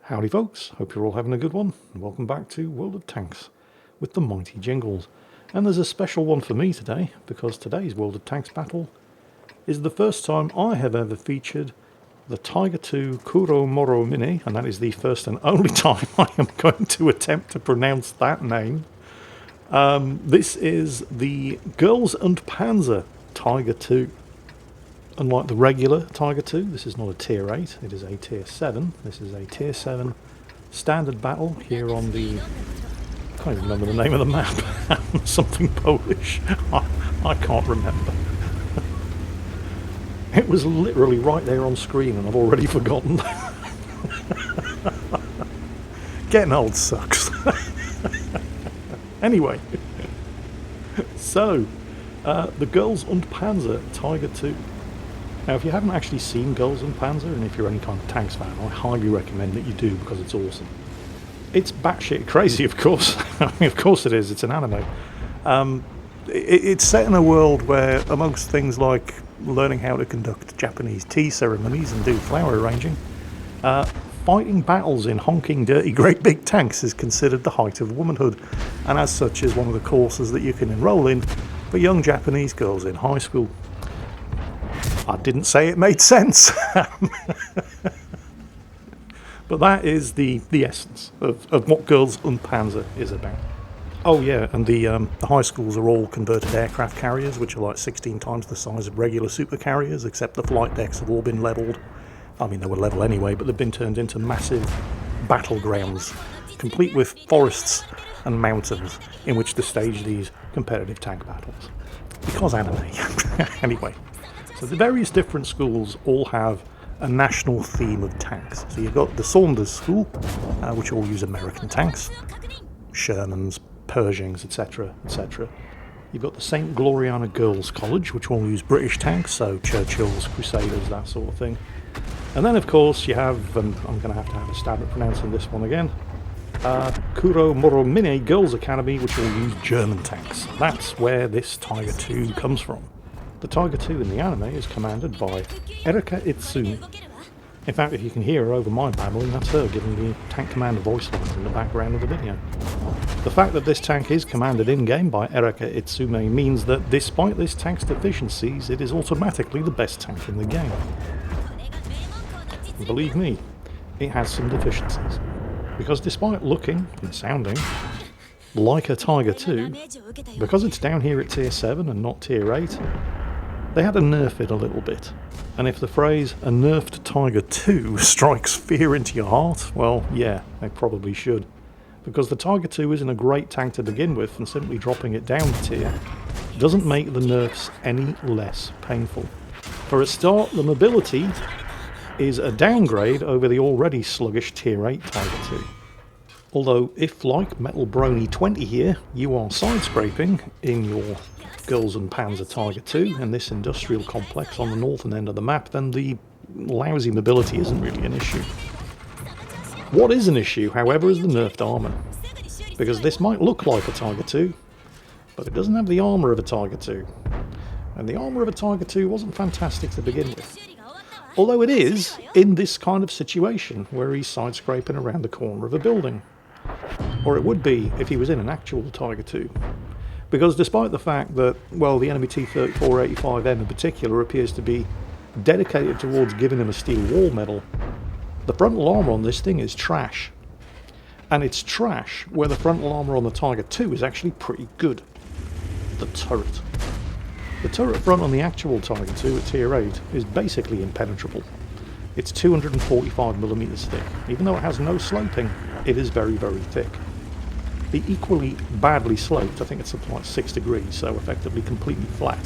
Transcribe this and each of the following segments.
Howdy folks, hope you're all having a good one, and welcome back to World of Tanks with the mighty Jingles. And there's a special one for me today, because today's World of Tanks battle is the first time I have ever featured the Tiger II Kuro Moro Mini, and that is the first and only time I am going to attempt to pronounce that name. This is the Girls and Panzer Tiger II. Unlike the regular Tiger II, this is not a tier 8, it is a tier 7. This is a tier 7 standard battle here on the... I can't even remember the name of the map. Something Polish. I can't remember. It was literally right there on screen and I've already forgotten. Getting old sucks. Anyway. So, the Girls und Panzer Tiger II. Now, if you haven't actually seen Girls and Panzer, and if you're any kind of tanks fan, I highly recommend that you do because it's awesome. It's batshit crazy, of course. I mean, of course it is. It's an anime. It's set in a world where, amongst things like learning how to conduct Japanese tea ceremonies and do flower arranging, fighting battles in honking, dirty, great big tanks is considered the height of womanhood, and as such is one of the courses that you can enroll in for young Japanese girls in high school. I didn't say it made sense. But that is the essence of what Girls und Panzer is about. Oh yeah, and the high schools are all converted aircraft carriers, which are like 16 times the size of regular supercarriers, except the flight decks have all been levelled. I mean, they were level anyway, but they've been turned into massive battlegrounds, complete with forests and mountains in which to stage these competitive tank battles. Because anime. Anyway. So the various different schools all have a national theme of tanks. So you've got the Saunders School, which all use American tanks, Shermans, Pershings, etc., etc. You've got the St. Gloriana Girls College, which all use British tanks, so Churchills, Crusaders, that sort of thing. And then, of course, you have, and I'm going to have a stab at pronouncing this one again, Kuro Moro Mini Girls Academy, which all use German tanks. That's where this Tiger II comes from. The Tiger II in the anime is commanded by Erika Itsumi. In fact, if you can hear her over my babbling, that's her giving the tank commander voice lines in the background of the video. The fact that this tank is commanded in-game by Erika Itsumi means that despite this tank's deficiencies, it is automatically the best tank in the game. And believe me, it has some deficiencies. Because despite looking and sounding like a Tiger II, because it's down here at tier 7 and not tier 8, they had to nerf it a little bit. And if the phrase, a nerfed Tiger II, strikes fear into your heart, well, yeah, they probably should. Because the Tiger II isn't a great tank to begin with, and simply dropping it down a tier doesn't make the nerfs any less painful. For a start, the mobility is a downgrade over the already sluggish tier 8 Tiger II. Although, if like Metal Brony 20 here, you are sidescraping in your Girls and Panzer Tiger II in this industrial complex on the northern end of the map, then the lousy mobility isn't really an issue. What is an issue, however, is the nerfed armour. Because this might look like a Tiger II, but it doesn't have the armour of a Tiger II. And the armour of a Tiger II wasn't fantastic to begin with. Although it is in this kind of situation where he's sidescraping around the corner of a building. Or it would be if he was in an actual Tiger II. Because despite the fact that, well, the enemy T-34-85M in particular appears to be dedicated towards giving him a steel wall medal, the frontal armour on this thing is trash. And it's trash where the frontal armour on the Tiger II is actually pretty good. The turret. The turret front on the actual Tiger II at tier 8 is basically impenetrable. It's 245mm thick. Even though it has no sloping, it is very, very thick. The equally badly sloped, I think it's something like 6 degrees, so effectively completely flat,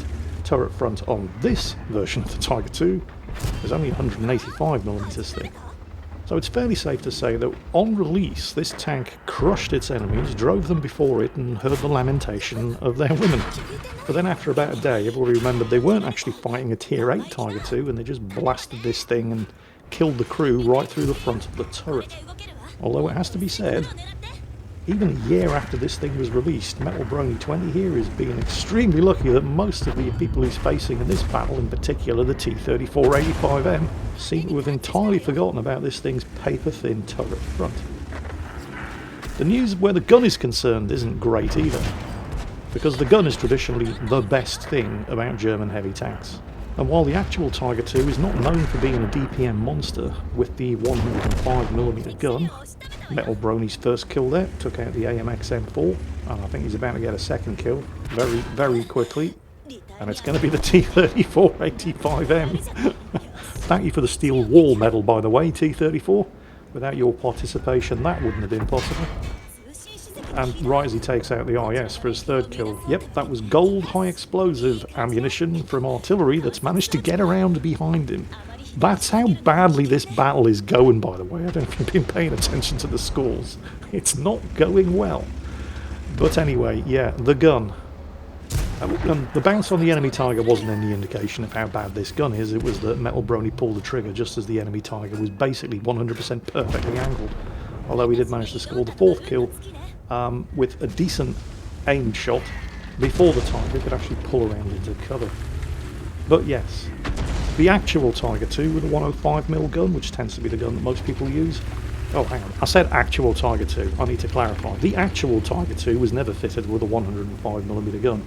turret front on this version of the Tiger II is only 185mm thick. So it's fairly safe to say that on release, this tank crushed its enemies, drove them before it, and heard the lamentation of their women. But then after about a day, everybody remembered they weren't actually fighting a tier 8 Tiger II, and they just blasted this thing and killed the crew right through the front of the turret. Although it has to be said, even a year after this thing was released, Metal Brony 20 here is being extremely lucky that most of the people he's facing in this battle, in particular the T-3485M, seem to have entirely forgotten about this thing's paper-thin turret front. The news where the gun is concerned isn't great either, because the gun is traditionally the best thing about German heavy tanks. And while the actual Tiger II is not known for being a DPM monster with the 105mm gun, Metal Brony's first kill there took out the AMX M4, and I think he's about to get a second kill very, very quickly. And it's going to be the T-3485M. Thank you for the steel wall medal, by the way, T-34. Without your participation, that wouldn't have been possible. And right as he takes out the IS for his third kill, yep, that was gold high explosive ammunition from artillery that's managed to get around behind him. That's how badly this battle is going, by the way. I don't know if you've been paying attention to the scores. It's not going well. But anyway, yeah, the gun. The bounce on the enemy Tiger wasn't any indication of how bad this gun is. It was that Metal Brony pulled the trigger just as the enemy Tiger was basically 100% perfectly angled. Although he did manage to score the fourth kill with a decent aimed shot before the Tiger could actually pull around into cover. But yes, the actual Tiger II with a 105mm gun, which tends to be the gun that most people use. Oh, hang on. I said actual Tiger II. I need to clarify. The actual Tiger II was never fitted with a 105mm gun.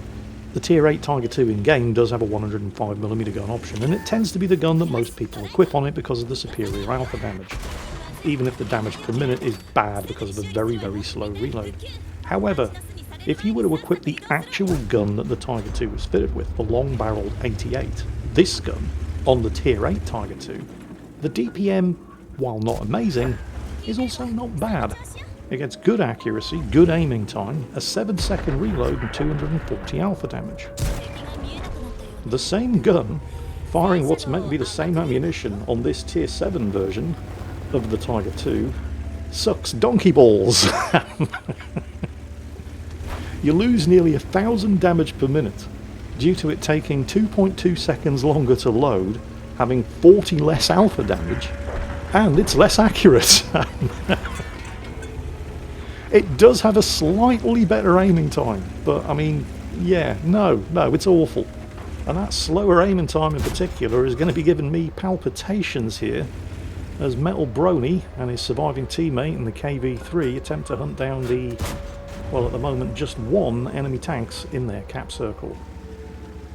The Tier 8 Tiger II in-game does have a 105mm gun option, and it tends to be the gun that most people equip on it because of the superior alpha damage, even if the damage per minute is bad because of a very, very slow reload. However, if you were to equip the actual gun that the Tiger II was fitted with, the long-barreled 88, this gun, on the Tier 8 Tiger II, the DPM, while not amazing, is also not bad. It gets good accuracy, good aiming time, a 7-second reload and 240 alpha damage. The same gun, firing what's meant to be the same ammunition on this Tier 7 version of the Tiger II, sucks donkey balls. You lose nearly 1,000 damage per minute due to it taking 2.2 seconds longer to load, having 40 less alpha damage, and it's less accurate. It does have a slightly better aiming time, but I mean, yeah, no, it's awful. And that slower aiming time in particular is going to be giving me palpitations here as Metal Brony and his surviving teammate in the KV-3 attempt to hunt down the, well, at the moment, just one enemy tanks in their cap circle.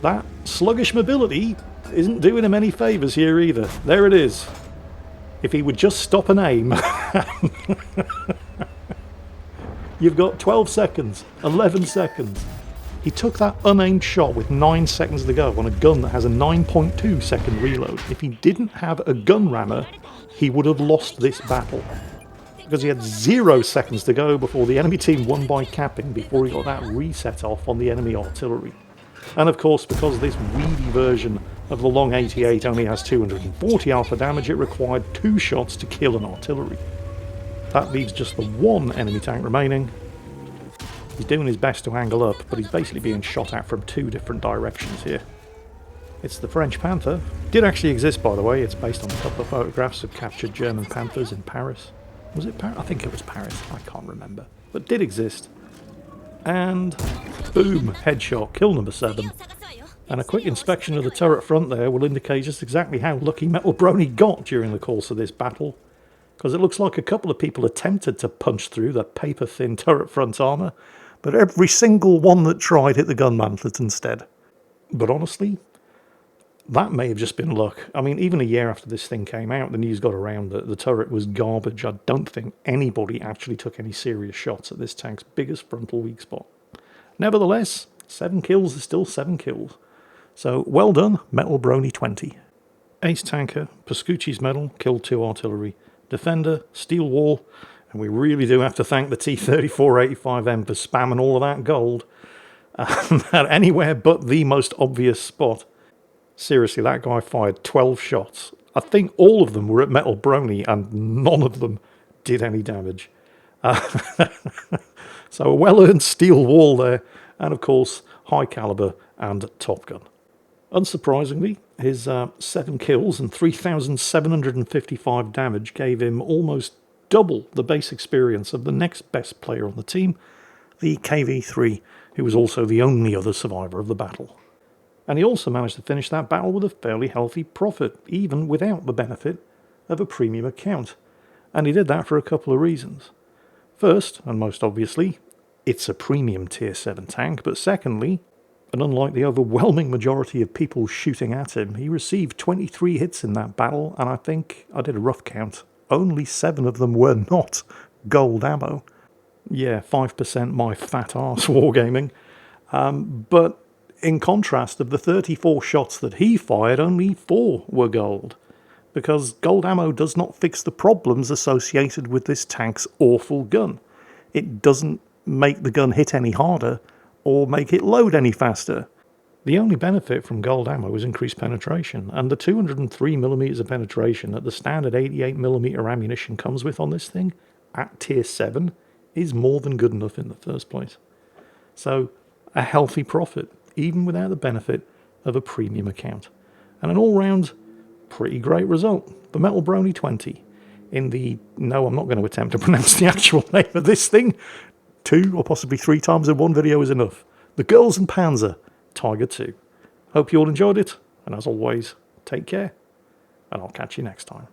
That sluggish mobility isn't doing him any favours here either. There it is. If he would just stop and aim. You've got 12 seconds, 11 seconds. He took that unaimed shot with 9 seconds to go on a gun that has a 9.2 second reload. If he didn't have a gun rammer, he would have lost this battle. Because he had 0 seconds to go before the enemy team won by capping, before he got that reset off on the enemy artillery. And of course, because this weedy version of the long 88 only has 240 alpha damage, it required 2 shots to kill an artillery. That leaves just the one enemy tank remaining. He's doing his best to angle up, but he's basically being shot at from 2 different directions here. It's the French Panther. Did actually exist, by the way. It's based on a couple of photographs of captured German Panthers in Paris. Was it Paris? I think it was Paris. I can't remember. But did exist. And boom, headshot, kill number 7. And a quick inspection of the turret front there will indicate just exactly how lucky Metal Brony got during the course of this battle. Because it looks like a couple of people attempted to punch through the paper-thin turret front armour, but every single one that tried hit the gun mantlet instead. But honestly, that may have just been luck. I mean, even a year after this thing came out, the news got around that the turret was garbage. I don't think anybody actually took any serious shots at this tank's biggest frontal weak spot. Nevertheless, 7 kills is still 7 kills. So, well done, Metal Brony 20. Ace Tanker, Pascucci's medal, killed 2 artillery. Defender, steel wall, and we really do have to thank the T-3485M for spamming all of that gold at anywhere but the most obvious spot. Seriously, that guy fired 12 shots. I think all of them were at Metal Brony, and none of them did any damage. So a well-earned steel wall there, and of course, high caliber and Top Gun. Unsurprisingly, his 7 kills and 3,755 damage gave him almost double the base experience of the next best player on the team, the KV-3, who was also the only other survivor of the battle. And he also managed to finish that battle with a fairly healthy profit, even without the benefit of a premium account. And he did that for a couple of reasons. First, and most obviously, it's a premium tier 7 tank, but secondly, and unlike the overwhelming majority of people shooting at him, he received 23 hits in that battle, and I think, I did a rough count, only 7 of them were not gold ammo. Yeah, 5% my fat arse wargaming. But in contrast, of the 34 shots that he fired, only 4 were gold. Because gold ammo does not fix the problems associated with this tank's awful gun. It doesn't make the gun hit any harder, or make it load any faster. The only benefit from gold ammo is increased penetration, and the 203mm of penetration that the standard 88mm ammunition comes with on this thing, at tier 7, is more than good enough in the first place. So, a healthy profit, even without the benefit of a premium account. And an all-round, pretty great result. The Metal Brony 20. In the, no, I'm not going to attempt to pronounce the actual name of this thing. 2 or possibly 3 times in one video is enough. The Girls and Panzer, Tiger 2. Hope you all enjoyed it, and as always, take care, and I'll catch you next time.